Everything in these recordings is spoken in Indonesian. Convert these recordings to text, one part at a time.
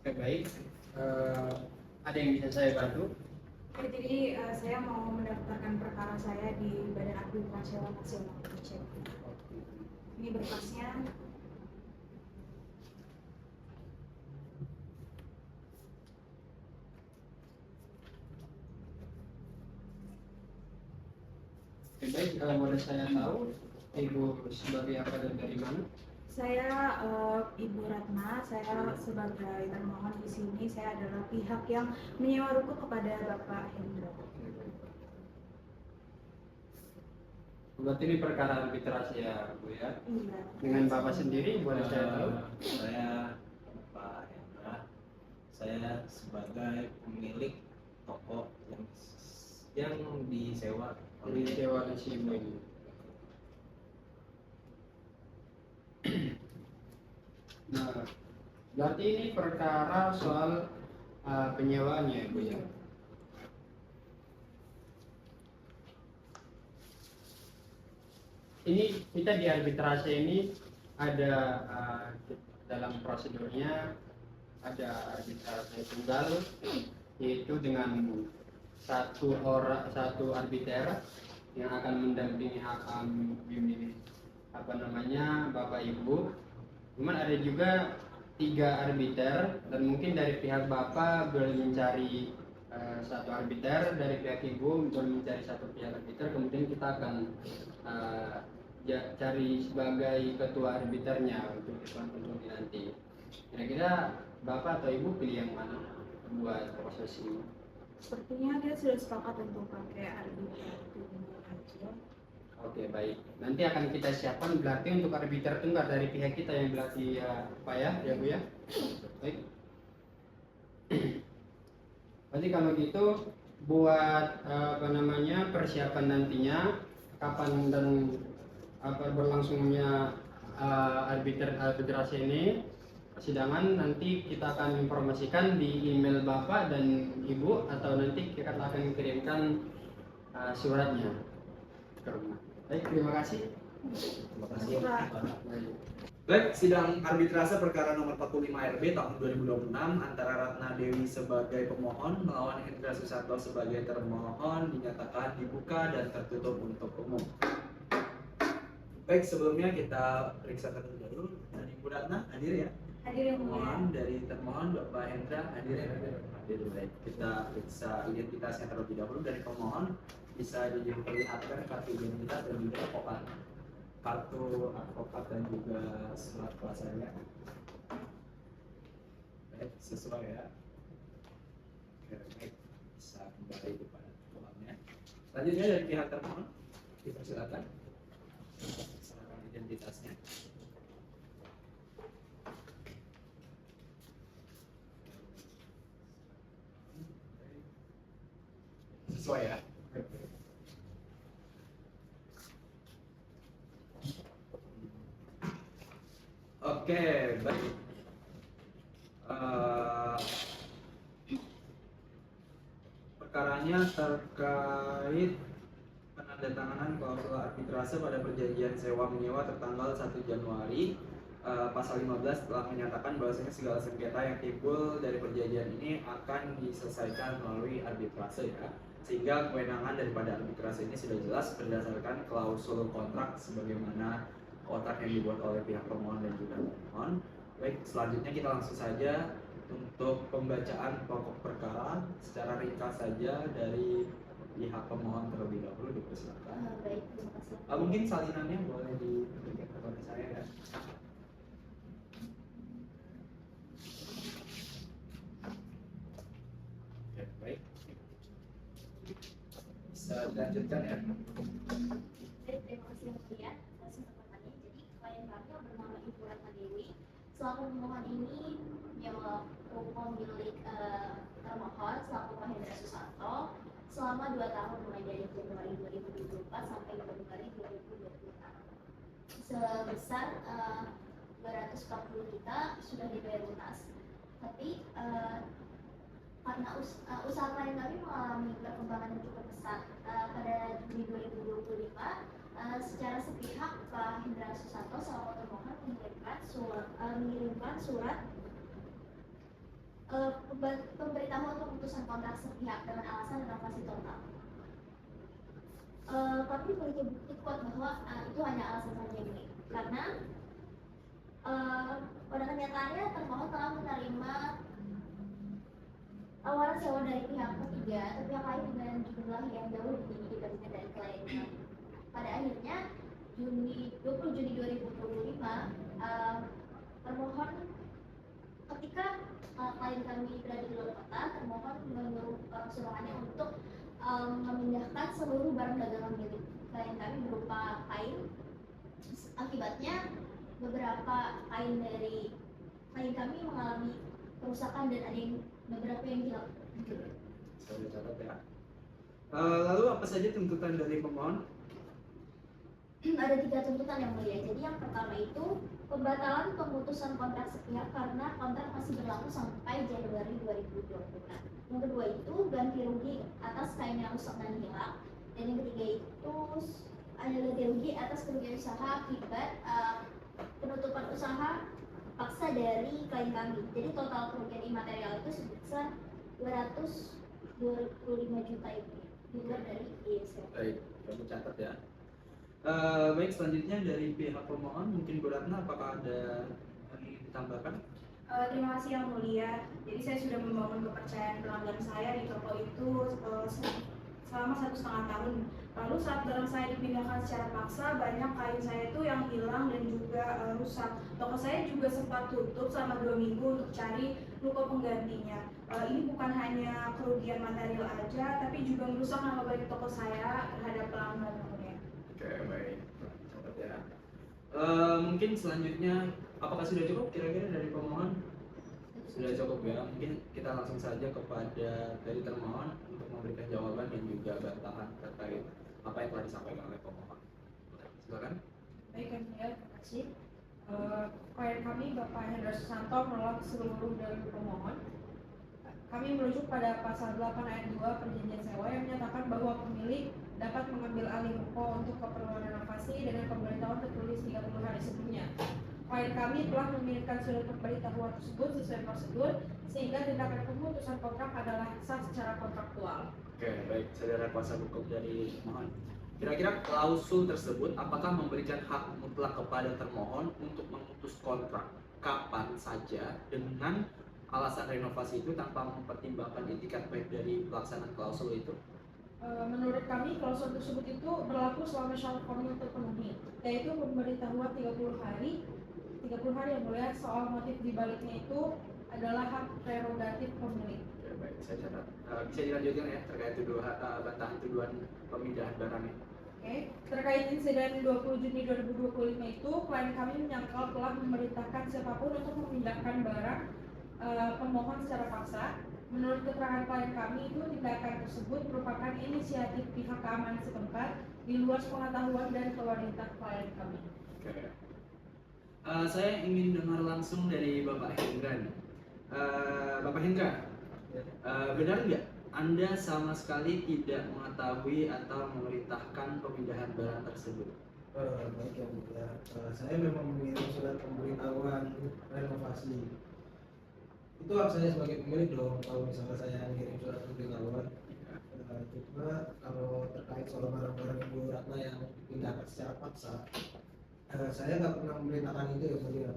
Oke, baik. Ada yang bisa saya bantu? Oke, jadi saya mau mendaftarkan perkara saya di Badan Arbitrase Nasional Indonesia. Ini berkasnya. Oke, baik. Kalau boleh saya tahu, Ibu sebagai apa dan dari mana? Saya Ibu Ratna, saya sebagai termohon di sini. Saya adalah pihak yang menyewa ruko kepada Bapak Hendra. Berarti ini perkara arbitrasi ya, Bu ya? Iya. Dengan Bapak sendiri, boleh saya tahu? Saya Pak Hendra, saya sebagai pemilik toko yang disewa oleh Disewa di sini ini. Nah, berarti ini perkara soal penyewaannya ya, Bu ya? Ini kita di arbitrase ini ada dalam prosedurnya ada arbitrase tunggal, yaitu dengan satu arbiter yang akan mendampingi Bapak Ibu. Cuman ada juga 3 arbiter, dan mungkin dari pihak Bapak boleh mencari satu arbiter, dari pihak Ibu boleh mencari satu pihak arbiter, kemudian kita akan cari sebagai ketua arbiternya untuk nanti. Kira-kira Bapak atau Ibu pilih yang mana buat proses ini? Sepertinya kita sudah sepakat untuk pakai arbiter tunggal aja. Oke, baik. Nanti akan kita siapkan berarti untuk arbiter tunggal dari pihak kita yang berarti Pak ya Bu ya. Baik. Berarti kalau gitu buat persiapan nantinya kapan dan berlangsungnya arbitrase ini persidangan, nanti kita akan informasikan di email Bapak dan Ibu, atau nanti kita akan kirimkan suratnya ke rumah. Baik, terima kasih. Terima kasih. Baik, sidang arbitrase perkara nomor 45 RB tahun 2026 antara Ratna Dewi sebagai pemohon melawan Hendra Susanto sebagai termohon dinyatakan dibuka dan tertutup untuk umum. Baik, sebelumnya kita periksa terlebih dahulu. Dari Ibu Ratna hadir ya? Hadir yang mulia. Mohon dari termohon Bapak Hendra hadir ya? Hadir. Baik, kita periksa identitasnya terlebih dahulu. Dari pemohon bisa diperlihatkan kartu identitas dan juga kartu advokat dan juga surat kuasanya. Baik, sesuai ya. Oke, baik, bisa kembali kepada pemohonnya. Selanjutnya dari pihak termohon dipersilakan serahkan identitasnya. Sesuai ya. Oke, baik. Perkaranya terkait penandatanganan klausul arbitrase pada perjanjian sewa menyewa tertanggal 1 Januari. Pasal 15 telah menyatakan bahwasanya segala sengketa yang timbul dari perjanjian ini akan diselesaikan melalui arbitrase ya. Sehingga kewenangan daripada arbitrase ini sudah jelas berdasarkan klausul kontrak sebagaimana kontrak yang dibuat oleh pihak pemohon dan juga pemohon. Baik, selanjutnya kita langsung saja untuk pembacaan pokok perkara secara ringkas saja dari pihak pemohon terlebih dahulu, dipersilakan. Baik, terima kasih. Mungkin salinannya boleh diberikan kepada saya ya. Oke, baik. Bisa dilanjutkan ya. Baik, terima kasih yang mulia atas kesempatannya. Jadi klien kami yang bernama Ibu Ratna Dewi selaku pemohon ini menyewa ruko milik termohon selaku Pak Hendra Susanto selama 2 tahun mulai dari Januari 2024 sampai Februari 2026 sebesar 240 juta sudah dibayar lunas. Tapi karena usaha klien kami mengalami perkembangan yang cukup pesat pada Juli 2025, secara sepihak Pak Hendra Susanto selaku termohon mengirimkan surat pemberitahuan pemutusan kontrak sepihak dengan alasan renovasi total. Kami memiliki bukti kuat bahwa itu hanya alasan saja ini, karena pada kenyataannya termohon telah menerima tawaran sewa dari pihak ketiga atau pihak lain dengan jumlah yang jauh lebih tinggi dibandingkan dari klien kami. Pada akhirnya 20 Juni 2025 termohon ketika klien kami berada di luar kota, termohon menyuruh suruhannya untuk memindahkan seluruh barang dagangan milik klien kami berupa kain. Akibatnya beberapa kain dari klien kami mengalami kerusakan dan ada yang beberapa yang hilang. Saya udah catat ya. Lalu apa saja tuntutan dari pemohon? Ada 3 tuntutan yang mulia. Jadi yang pertama itu pembatalan pemutusan kontrak sepihak karena kontrak masih berlaku sampai Januari 2026. Yang kedua itu ganti rugi atas kain yang rusak dan hilang. Dan yang ketiga itu ada ganti rugi atas kerugian usaha akibat penutupan usaha paksa dari klien kami. Jadi total kerugian imaterial itu sebesar 225 juta itu di luar dari ISR. Baik, kamu catat ya. Baik, selanjutnya dari pihak pemohon, mungkin Bu Ratna, apakah ada yang ingin ditambahkan? Terima kasih yang mulia. Jadi saya sudah membangun kepercayaan pelanggan saya di toko itu selama 1,5 tahun. Lalu saat barang saya dipindahkan secara paksa, banyak kain saya itu yang hilang dan juga rusak. Toko saya juga sempat tutup selama 2 minggu untuk cari ruko penggantinya. Ini bukan hanya kerugian material aja, tapi juga merusak nama baik toko saya terhadap pelanggan. Oke, baik, catat ya. Mungkin selanjutnya, apakah sudah cukup kira-kira dari pemohon? Sudah cukup ya. Mungkin kita langsung saja kepada dari termohon untuk memberikan jawaban dan juga bantahan terkait apa yang telah disampaikan oleh pemohon. Silakan. Baik, yang mulia, terima kasih. Klien kami Bapak Hendra Susanto menolak seluruh dari pemohon. Kami merujuk pada pasal 8 ayat 2 perjanjian sewa yang menyatakan bahwa pemilik dapat mengambil alih ruko untuk keperluan renovasi dengan pemberitahuan tertulis 30 hari sebelumnya. Klien kami telah mengirimkan surat pemberitahuan tersebut sesuai prosedur sehingga tindakan pemutusan kontrak adalah sah secara kontraktual. Oke, baik, saudara kuasa hukum dari pemohon. Kira-kira klausul tersebut apakah memberikan hak mutlak kepada termohon untuk memutus kontrak kapan saja dengan alasan renovasi itu tanpa mempertimbangkan itikat baik dari pelaksanaan klausul itu? Menurut kami, klausul tersebut itu berlaku selama syarat formil terpenuhi, yaitu pemberitahuan 30 hari yang mulia. Soal motif dibaliknya itu adalah hak prerogatif pemilik. Oke, baik, saya catat. Bisa dilanjutkan ya terkait bantahan tuduhan pemindahan barangnya. Oke, terkait insiden 20 Juni 2025 itu, klien kami menyangkal telah memerintahkan siapapun untuk memindahkan barang pemohon secara paksa. Menurut keterangan klien kami itu, tindakan tersebut merupakan inisiatif pihak keamanan setempat di luar pengetahuan dan kewajiban klien kami. Oke. Saya ingin dengar langsung dari Bapak Hendra nih. Bapak Hendra, benar nggak Anda sama sekali tidak mengetahui atau memerintahkan pemindahan barang tersebut? Baik ya Bu ya. Saya memang mengirim surat pemberitahuan renovasi. Itu hak saya sebagai pemilik dong kalau misalnya saya mengirim surat pemberitahuan. Cuma kalau terkait soal barang-barang Ibu Ratna yang dipindahkan secara paksa, saya nggak pernah memerintahkan itu ya mulia.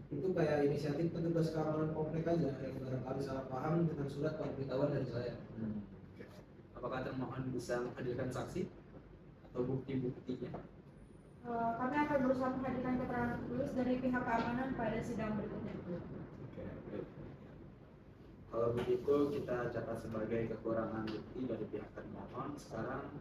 Itu kayak inisiatif petugas keamanan komplek aja yang barangkali salah paham dengan surat pemberitahuan dari saya. Apakah termohon bisa menghadirkan saksi atau bukti-buktinya? Kami akan berusaha menghadirkan keterangan tertulis dari pihak keamanan pada sidang berikutnya. Oke, baik. Kalau begitu kita catat sebagai kekurangan bukti dari pihak termohon. Sekarang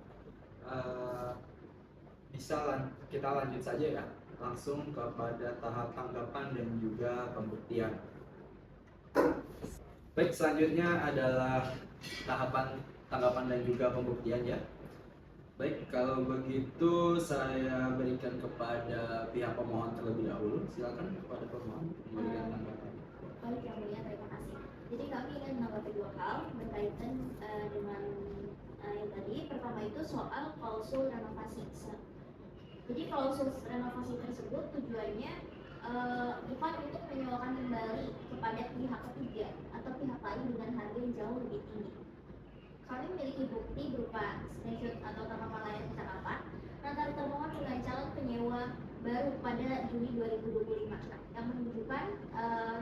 kita lanjut saja ya, langsung kepada tahap tanggapan dan juga pembuktian. Baik, selanjutnya adalah tahapan tanggapan dan juga pembuktian ya. Baik, kalau begitu saya berikan kepada pihak pemohon terlebih dahulu. Silakan kepada pemohon memberikan tanggapan. Baik yang mulia, terima kasih. Jadi kami ingin menanggapi 2 hal berkaitan dengan yang tadi. Pertama itu soal klausul renovasi. Jadi klausul renovasi tersebut tujuannya bukan untuk menyewakan kembali kepada pihak ketiga atau pihak jauh lebih tinggi. Kami memiliki bukti berupa screenshot atau tangkapan layar percakapan antara termohon dengan calon penyewa baru pada Juni 2025 yang menunjukkan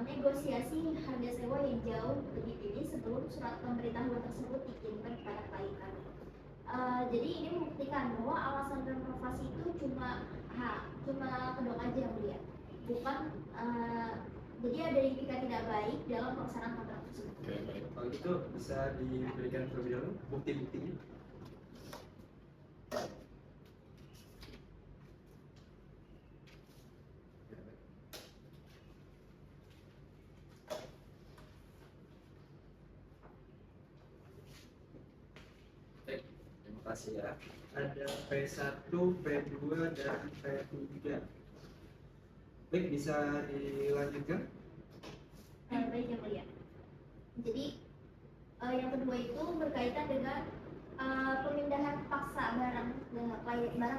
negosiasi harga sewa yang jauh lebih tinggi sebelum surat pemberitahuan tersebut dikirimkan kepada klien kami. Jadi ini membuktikan bahwa alasan renovasi itu cuma kedok aja yang melihat, bukan jadi ada etikat tidak baik dalam pelaksanaan kontrak tersebut. Oke, baik. Kalau gitu bisa diberikan terlebih dahulu bukti-buktinya. Baik, terima kasih ya. Ada P1, P2, dan P3. Baik, bisa dilanjutkan? Baik yang mulia. Jadi yang kedua itu berkaitan dengan pemindahan paksa barang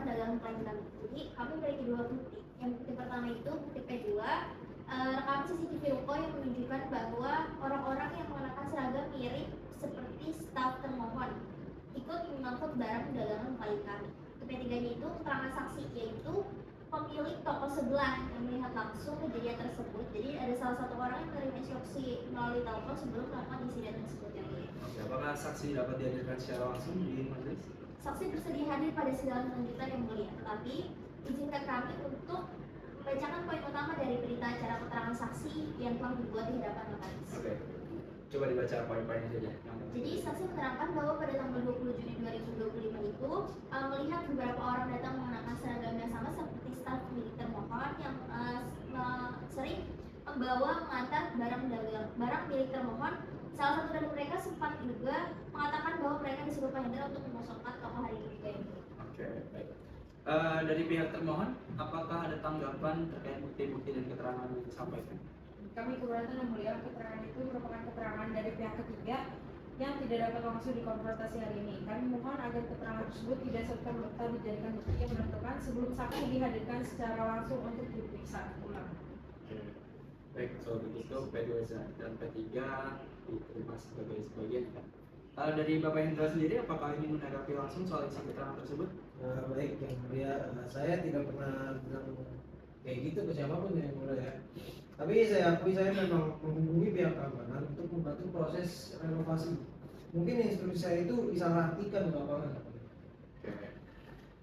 dagangan klien kami. Jadi kami memiliki dua bukti. Yang bukti pertama itu bukti P2, rekaman CCTV ruko yang menunjukkan bahwa orang-orang yang mengenakan seragam mirip seperti staf termohon ikut mengangkut barang dagangan klien kami. Ketiganya itu keterangan saksi, yaitu pemilik toko sebelah yang melihat langsung kejadian tersebut. Jadi ada salah satu orang yang menerima instruksi melalui telepon sebelum melakukan insiden tersebut yang mulia. Oke, apakah saksi dapat dihadirkan secara langsung di majelis? Saksi bersedia hadir pada sidang lanjutan yang mulia, tetapi izinkan kami untuk membacakan poin utama dari berita acara keterangan saksi yang telah dibuat di hadapan notaris. Oke, coba dibaca poin-poinnya saja. Jadi saksi menerangkan bahwa pada tanggal 20 Juni 2025 itu melihat beberapa orang datang mengenakan seragam yang sama seperti staf milik termohon yang sering membawa mengantar barang milik termohon. Salah satu dari mereka sempat juga mengatakan bahwa mereka disuruh Pak Hendra untuk mengosongkan toko hari ini juga ini. Oke, baik. Dari pihak termohon, apakah ada tanggapan terkait bukti-bukti dan keterangan yang disampaikan? Kami keberatan yang mulia, keterangan itu merupakan keterangan dari pihak ketiga yang tidak dapat langsung dikonfrontasi hari ini. Kami mohon agar keterangan tersebut tidak serta-merta dijadikan bukti yang menentukan sebelum saksi dihadirkan secara langsung untuk diperiksa ulang. Oke. Baik, kalau begitu P2 dan P3 diterima sebagai sebagian kan. Dari Bapak Hendra sendiri, apakah ingin menanggapi langsung soal isi keterangan tersebut? Baik yang mulia, saya tidak pernah bilang kayak gitu ke siapapun yang mulia ya. Tapi saya akui saya memang menghubungi pihak keamanan untuk membantu proses renovasi. Mungkin instruksi saya itu disalahartikan ke lapangan. Oke.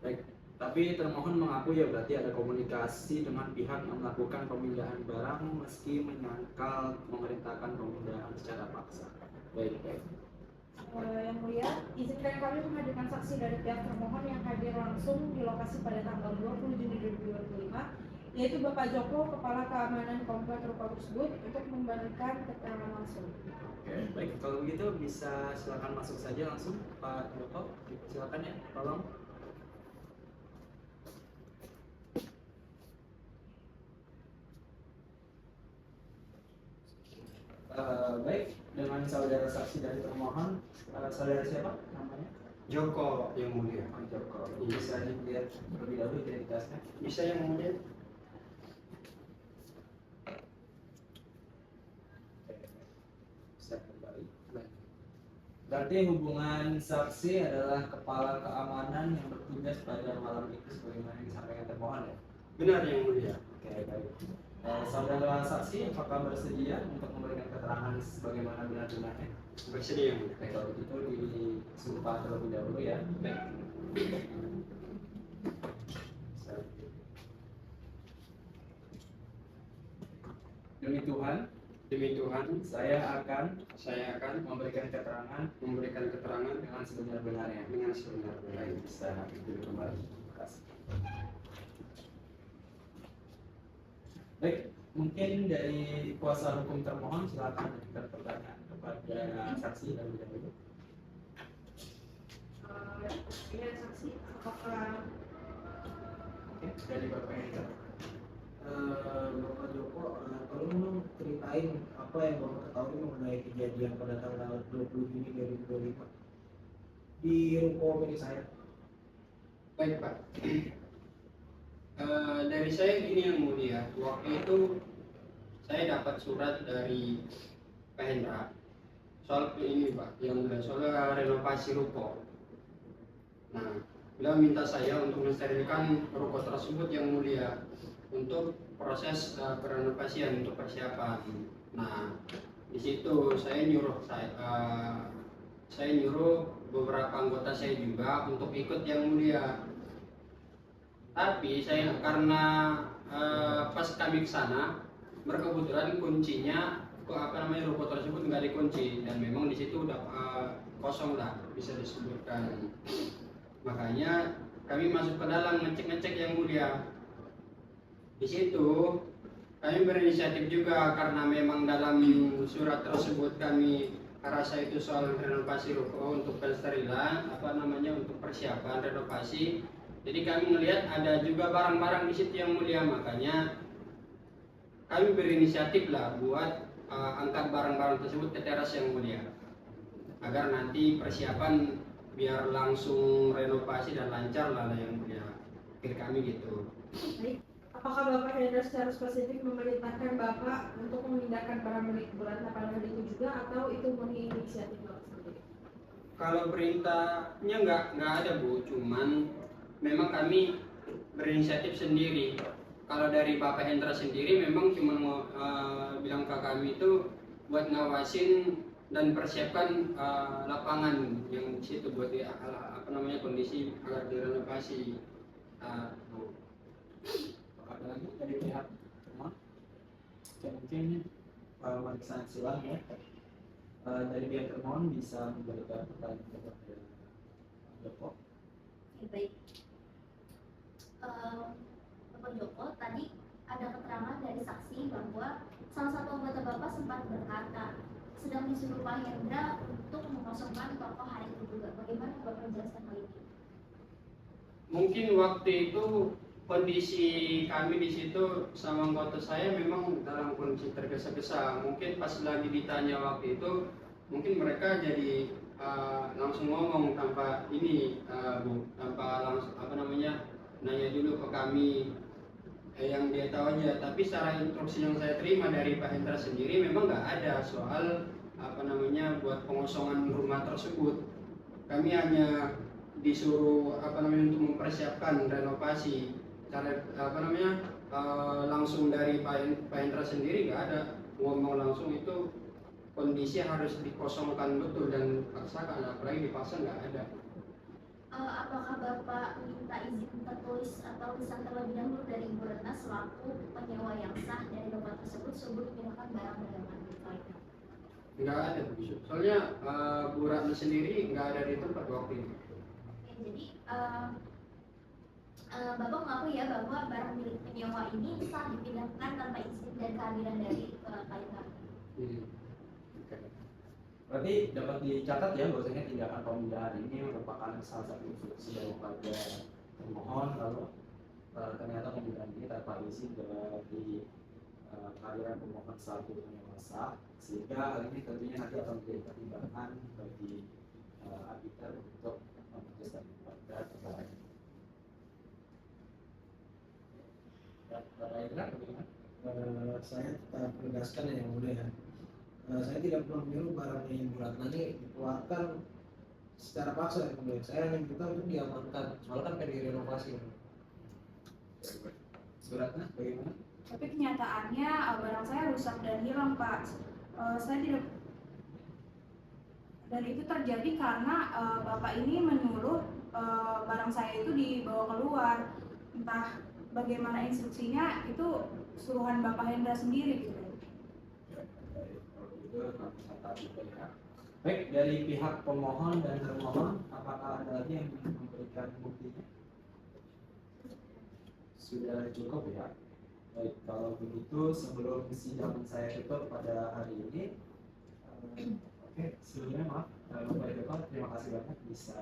Baik. Tapi termohon mengaku ya berarti ada komunikasi dengan pihak yang melakukan pemindahan barang meski menyangkal memerintahkan pemindahan secara paksa. Baik, baik. Yang mulia, izinkan kami menghadirkan saksi dari pihak termohon yang hadir langsung di lokasi pada tanggal 20 Juni 2025, yaitu Bapak Joko, Kepala Keamanan Komplek Ruko tersebut, untuk memberikan keterangan langsung. Oke, baik. Kalau begitu bisa silakan masuk saja langsung Pak Joko. Silakan ya, tolong. Baik, dengan saudara saksi dari termohon, saudara siapa namanya? Joko yang mulia. Pak Joko. Bisa dilihat terlebih dahulu identitasnya. Bisa yang mulia? Bisa kembali. Berarti hubungan saksi adalah kepala keamanan yang bertugas pada malam itu sebagaimana yang disampaikan termohon ya? Benar yang mulia. Oke, baik. Saudara saksi apakah bersedia untuk memberikan keterangan sebagaimana benar-benarnya? Bersedia yang mulia. Oke, kalau begitu disumpah terlebih dahulu ya. Baik. Demi Tuhan, saya akan akan memberikan keterangan keterangan dengan sebenar-benarnya. dengan sebenar-benarnya. Bisa duduk kembali. Terima kasih. Baik, mungkin dari kuasa hukum termohon silakan mengajukan pertanyaan kepada saksi dan dahulu. Ya saksi, apakah Oke, dari Bapak Hendra. Bapak Joko, tolong dong ceritain apa yang Bapak ketahui mengenai kejadian pada tanggal 20 Juni 2025 di ruko milik saya. Baik Pak. Dari saya gini yang mulia, waktu itu saya dapat surat dari Pak Hendra soal ini Pak, yang soal renovasi ruko. Nah, beliau minta saya untuk mensterilkan ruko tersebut yang mulia untuk proses perenovasian untuk persiapan. Nah, di situ saya nyuruh beberapa anggota saya juga untuk ikut yang mulia. Tapi saya karena pas kami ke sana berkebetulan kuncinya ruko tersebut nggak dikunci dan memang di situ udah kosong lah bisa disebutkan. Makanya kami masuk ke dalam ngecek yang mulia. Di situ kami berinisiatif juga karena memang dalam surat tersebut kami rasa itu soal renovasi ruko untuk pensterilan untuk persiapan renovasi. Jadi kami melihat ada juga barang-barang di situ yang mulia, makanya kami berinisiatif lah buat angkat barang-barang tersebut ke teras yang mulia agar nanti persiapan biar langsung renovasi dan lancar lah yang mulia. Pikir kami gitu. Baik. Apakah Bapak Hendra secara spesifik memerintahkan Bapak untuk memindahkan barang milik Bu Ratna pada hari itu juga atau itu murni inisiatif Bapak sendiri? Kalau perintahnya nggak ada Bu, cuman memang kami berinisiatif sendiri. Kalau dari Bapak Hendra sendiri memang cuma mau bilang ke kami itu buat ngawasin dan persiapkan lapangan yang di situ buat kondisi agar direnovasi. Ada lagi dari pihak rumah? Mungkin pemeriksaan silang ya. Dari pihak termohon bisa memberikan pertanyaan kepada Joko. Oke, baik. Bapak Joko, tadi ada keterangan dari saksi bahwa salah satu anggota Bapak sempat berkata sedang disuruh Pak Hendra untuk mengosongkan toko hari itu juga. Bagaimana Bapak menjelaskan hal ini? Mungkin waktu itu kondisi kami di situ sama anggota saya memang dalam kondisi tergesa-gesa. Mungkin pas lagi ditanya waktu itu, mungkin mereka jadi langsung ngomong tanpa ini, Bu, tanpa langsung nanya dulu ke kami yang dia tahu aja. Tapi secara instruksi yang saya terima dari Pak Hendra sendiri memang nggak ada soal buat pengosongan rumah tersebut. Kami hanya disuruh untuk mempersiapkan renovasi. Langsung dari Pak Hendra sendiri nggak ada ngomong langsung itu kondisi harus dikosongkan betul dan dipaksakan, apalagi dipaksa nggak ada. Apakah Bapak minta izin tertulis atau lisan terlebih dahulu dari Ibu Ratna selaku penyewa yang sah dari rumah tersebut sebelum memindahkan barang dagangan milik lainnya? Nggak ada begitu. Soalnya Bu Ratna sendiri nggak ada di tempat waktu itu. Oke, jadi Bapak mengakui ya bahwa barang milik penyewa ini sah dipindahkan tanpa izin dan kehadiran dari klien. Berarti dapat dicatat ya bahwasanya tindakan pemindahan ini merupakan salah satu instruksi daripada termohon, lalu ternyata pemindahan ini tanpa izin dari kehadiran pemohon selaku penyewa sah, sehingga hal ini tentunya nanti akan menjadi pertimbangan bagi arbiter untuk memutuskan pada perkara ini. Saya tetap menegaskan yang mulia. Saya tidak pernah menyuruh barang yang Bu Ratna ini dikeluarkan secara paksa ya mulia. Saya hanya minta untuk diamankan, soalnya kan kayak direnovasi. Suratnya bagaimana? Tapi kenyataannya barang saya rusak dan hilang, Pak. Saya tidak, dan itu terjadi karena Bapak ini menyuruh barang saya itu dibawa keluar. Entah bagaimana instruksinya, itu suruhan Bapak Hendra sendiri gitu. Baik, dari pihak pemohon dan termohon, apakah ada lagi yang ingin memberikan buktinya? Sudah cukup ya. Baik, kalau begitu sebelum sidang saya tutup pada hari ini, oke, sebelumnya maaf, Bapak Joko, terima kasih banyak bisa.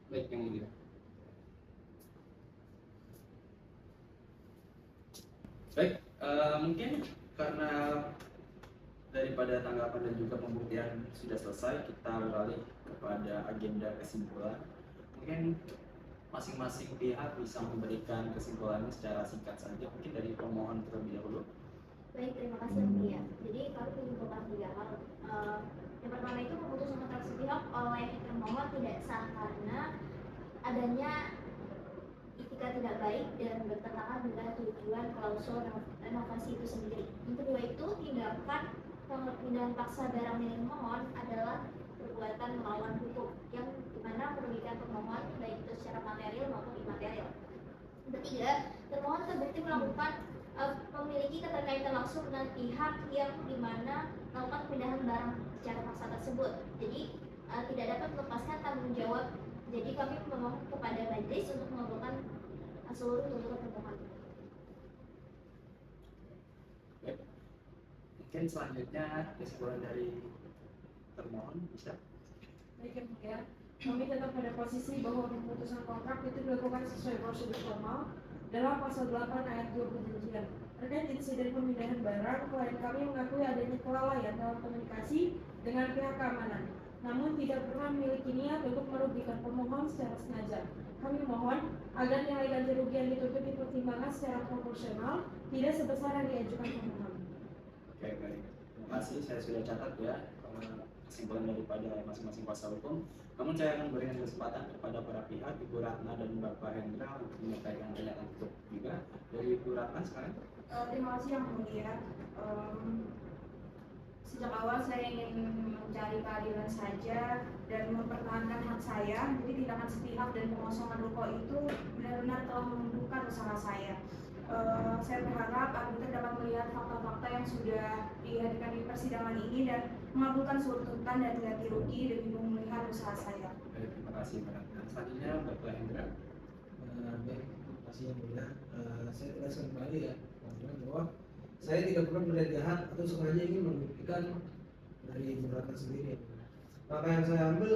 Baik, yang mulia. Baik, mungkin karena daripada tanggapan dan juga pembuktian sudah selesai, kita beralih kepada agenda kesimpulan. Mungkin masing-masing pihak bisa memberikan kesimpulannya secara singkat saja. Mungkin dari pemohon terlebih dahulu. Baik, terima kasih Mulia. Jadi kami menyimpulkan 3 hal. Yang pertama itu pemutusan kontrak sepihak oleh termohon tidak sah karena adanya etika tidak baik dan bertentangan dengan tujuan klausul renovasi itu sendiri. Yang kedua itu tindakan pemindahan paksa barang milik pemohon adalah perbuatan melawan hukum yang dimana merugikan pemohon baik itu secara material maupun imaterial. Yang ketiga, termohon terbukti melakukan memiliki keterkaitan langsung dengan pihak yang dimana melakukan pemindahan barang secara paksa tersebut. Jadi tidak dapat melepaskan tanggung jawab. Jadi kami memohon kepada majelis untuk mengabulkan seluruh tuntutan termohon. Mungkin selanjutnya kesimpulan dari termohon bisa. Baik yang mulia, kami tetap pada posisi bahwa pemutusan kontrak itu dilakukan sesuai prosedur formal dalam pasal 8 ayat 2 perjanjian. Terkait insiden pemindahan barang, klien kami mengakui adanya kelalaian dalam komunikasi dengan pihak keamanan, namun tidak pernah memiliki niat untuk merugikan pemohon secara sengaja. Kami mohon agar nilai ganti rugi yang dituntut dipertimbangkan secara proporsional, tidak sebesar yang diajukan pemohon. Oke, baik. Terima kasih, saya sudah catat ya kesimpulan daripada masing-masing kuasa hukum. Namun saya akan berikan kesempatan kepada para pihak, Ibu Ratna dan Bapak Hendra untuk menyampaikan pernyataan tutup juga. Dari Ibu Ratna sekarang. Terima kasih yang mulia. Sejak awal saya ingin mencari keadilan saja dan mempertahankan hak saya. Jadi tindakan sepihak dan pengosongan ruko itu benar-benar telah melumpuhkan usaha saya. Saya berharap arbiter dapat melihat fakta-fakta yang sudah dihadirkan di persidangan ini dan mengabulkan seluruh tuntutan dan ganti rugi demi pemulihan usaha saya. Baik, terima kasih Mbak Ratna. Selanjutnya Bapak Hendra. Baik, terima kasih yang mulia. Saya tegaskan kembali ya, bahwa saya tidak pernah berniat jahat atau sengaja ingin merugikan dari Ibu Ratna sendiri. Maka yang saya ambil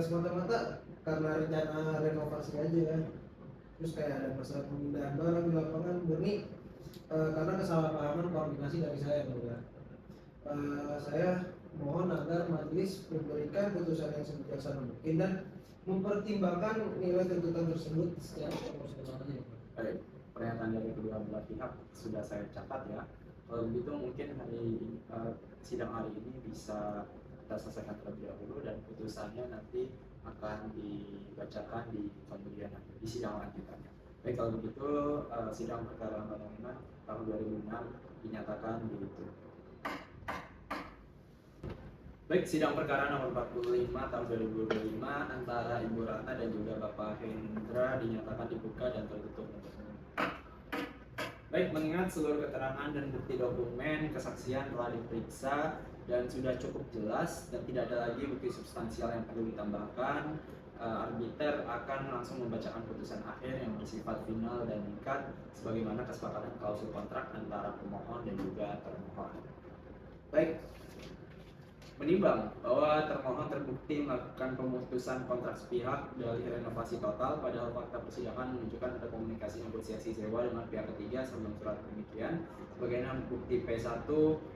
semata-mata karena rencana renovasi aja kan. Terus kayak ada masalah pemindahan barang di lapangan murni karena kesalahpahaman koordinasi dari saya juga. Saya mohon agar majelis memberikan putusan yang sebijaksana mungkin dan mempertimbangkan nilai tuntutan tersebut secara proporsionalnya. Baik, pernyataan dari kedua belah pihak sudah saya catat ya. Kalau begitu mungkin sidang hari ini bisa kita selesaikan terlebih dahulu dan putusannya nanti akan dibacakan di kemudian di sidang lanjutannya. Baik, kalau begitu sidang perkara nomor 5 tahun 2006 dinyatakan ditutup. Baik, sidang perkara nomor 45 tahun 2025 antara Ibu Ratna dan juga Bapak Hendra dinyatakan dibuka dan tertutup untuk umum. Baik, mengingat seluruh keterangan dan bukti dokumen kesaksian telah diperiksa dan sudah cukup jelas dan tidak ada lagi bukti substansial yang perlu ditambahkan, arbiter akan langsung membacakan putusan akhir yang bersifat final dan mengikat sebagaimana kesepakatan klausul kontrak antara pemohon dan juga termohon. Baik, menimbang bahwa termohon terbukti melakukan pemutusan kontrak sepihak dalih renovasi total, padahal fakta persidangan menunjukkan ada komunikasi negosiasi sewa dengan pihak ketiga sebelum surat demikian. Sebagaimana bukti P1,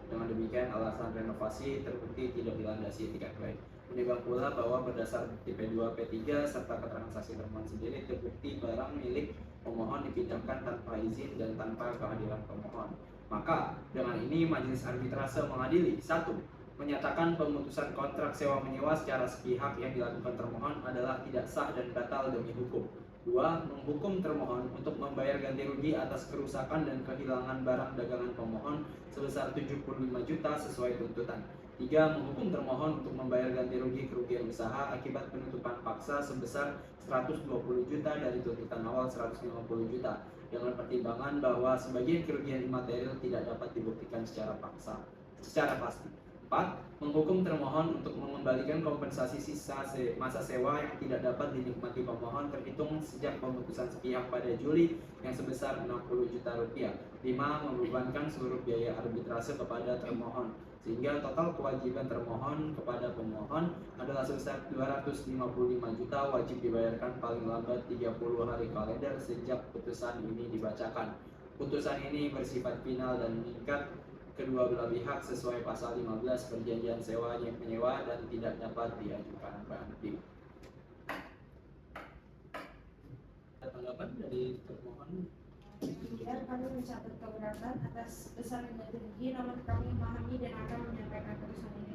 dengan demikian alasan renovasi terbukti tidak dilandasi etikat baik. Menimbang pula bahwa berdasar bukti P2, P3 serta keterangan saksi termohon sendiri terbukti barang milik pemohon dipinjamkan tanpa izin dan tanpa kehadiran pemohon. Maka dengan ini majelis arbitrase mengadili 1. Menyatakan pemutusan kontrak sewa menyewa secara sepihak yang dilakukan termohon adalah tidak sah dan batal demi hukum. 2. Menghukum termohon untuk membayar ganti rugi atas kerusakan dan kehilangan barang dagangan pemohon sebesar 75 juta sesuai tuntutan. 3. Menghukum termohon untuk membayar ganti rugi kerugian usaha akibat penutupan paksa sebesar 120 juta dari tuntutan awal 150 juta dengan pertimbangan bahwa sebagian kerugian imaterial tidak dapat dibuktikan secara pasti. 4. Menghukum termohon untuk mengembalikan kompensasi sisa masa sewa yang tidak dapat dinikmati pemohon terhitung sejak pemutusan sepihak pada Juli yang sebesar 60 juta rupiah. 5. Membebankan seluruh biaya arbitrase kepada termohon sehingga total kewajiban termohon kepada pemohon adalah sebesar 255 juta wajib dibayarkan paling lambat 30 hari kalender sejak putusan ini dibacakan. Putusan ini bersifat final dan mengikat kedua belah pihak sesuai pasal 15 perjanjian sewa yang menyewa dan tidak dapat diajukan banding. Ada tanggapan dari termohon? Kemudian kami mencatat keberatan atas besarnya ganti rugi, namun kami memahami dan akan menyampaikan putusan ini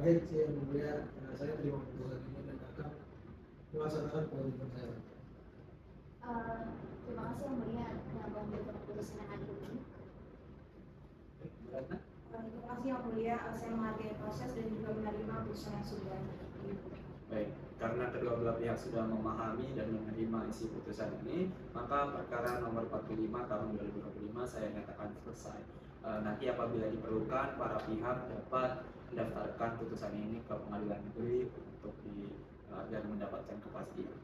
baik sih yang mulia. Saya terima putusan ini dan akan melaksanakan kewajiban saya. Terima kasih yang mulia mengambil keputusan yang adil ini. Beratna? Terima kasih yang mulia, saya menghargai proses dan juga menerima putusan yang sudah dibuat. Baik, karena kedua belah pihak sudah memahami dan menerima isi putusan ini, maka perkara nomor 45 tahun 2025 saya nyatakan selesai. Nanti apabila diperlukan, para pihak dapat mendaftarkan putusan ini ke pengadilan negeri untuk agar mendapatkan kepastian.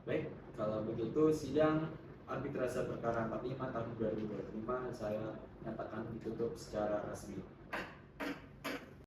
Baik, kalau begitu sidang arbitrase perkara 45 tahun 2025 saya nyatakan ditutup secara resmi.